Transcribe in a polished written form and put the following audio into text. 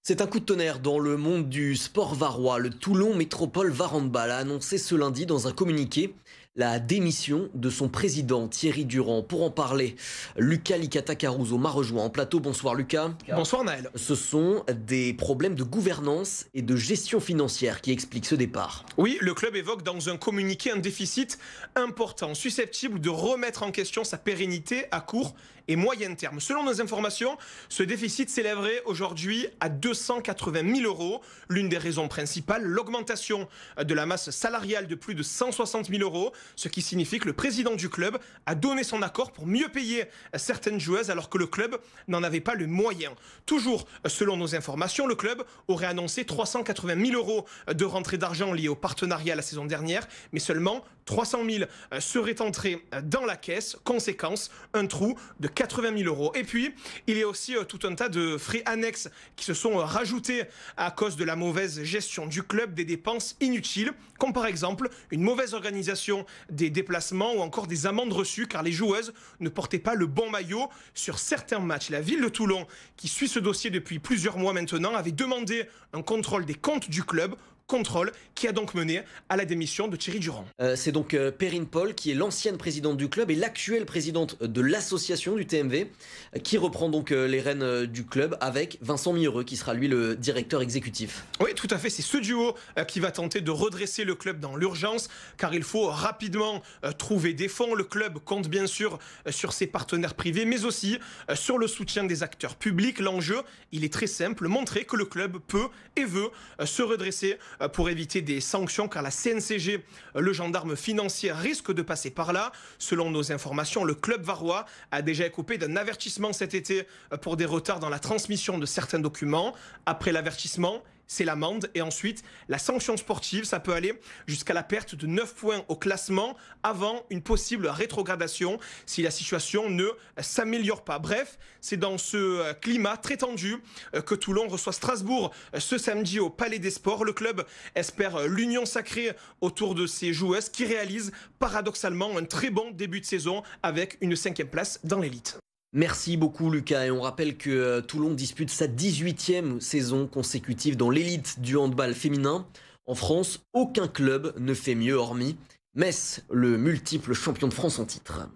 C'est un coup de tonnerre dans le monde du sport varois. Le Toulon Métropole Var Handball a annoncé ce lundi dans un communiqué la démission de son président Thierry Durand. Pour en parler, Lucas Licata-Caruso m'a rejoint en plateau. Bonsoir Lucas. Bonsoir Naël. Ce sont des problèmes de gouvernance et de gestion financière qui expliquent ce départ. Oui, le club évoque dans un communiqué un déficit important, susceptible de remettre en question sa pérennité à court et moyen terme. Selon nos informations, ce déficit s'élèverait aujourd'hui à 280 000 euros. L'une des raisons principales, l'augmentation de la masse salariale de plus de 160 000 euros, ce qui signifie que le président du club a donné son accord pour mieux payer certaines joueuses alors que le club n'en avait pas le moyen. Toujours selon nos informations, le club aurait annoncé 380 000 euros de rentrée d'argent liée au partenariat la saison dernière, mais seulement 300 000 seraient entrés dans la caisse. Conséquence, un trou de 80 000 euros. Et puis, il y a aussi tout un tas de frais annexes qui se sont rajoutés à cause de la mauvaise gestion du club, des dépenses inutiles, comme par exemple une mauvaise organisation des déplacements ou encore des amendes reçues car les joueuses ne portaient pas le bon maillot sur certains matchs. La ville de Toulon, qui suit ce dossier depuis plusieurs mois maintenant, avait demandé un contrôle des comptes du club. Contrôle qui a donc mené à la démission de Thierry Durand. C'est donc Perrine Paul qui est l'ancienne présidente du club et l'actuelle présidente de l'association du TMV qui reprend donc les rênes du club avec Vincent Miereux qui sera lui le directeur exécutif. Oui, tout à fait, c'est ce duo qui va tenter de redresser le club dans l'urgence car il faut rapidement trouver des fonds. Le club compte bien sûr sur ses partenaires privés mais aussi sur le soutien des acteurs publics. L'enjeu, il est très simple, montrer que le club peut et veut se redresser pour éviter des sanctions car la CNCG, le gendarme financier, risque de passer par là. Selon nos informations, le club varois a déjà écopé d'un avertissement cet été pour des retards dans la transmission de certains documents. Après l'avertissement, c'est l'amende et ensuite la sanction sportive, ça peut aller jusqu'à la perte de 9 points au classement avant une possible rétrogradation si la situation ne s'améliore pas. Bref, c'est dans ce climat très tendu que Toulon reçoit Strasbourg ce samedi au Palais des Sports. Le club espère l'union sacrée autour de ses joueuses qui réalisent paradoxalement un très bon début de saison avec une 5e place dans l'élite. Merci beaucoup Lucas et on rappelle que Toulon dispute sa 18e saison consécutive dans l'élite du handball féminin. En France, aucun club ne fait mieux hormis Metz, le multiple champion de France en titre.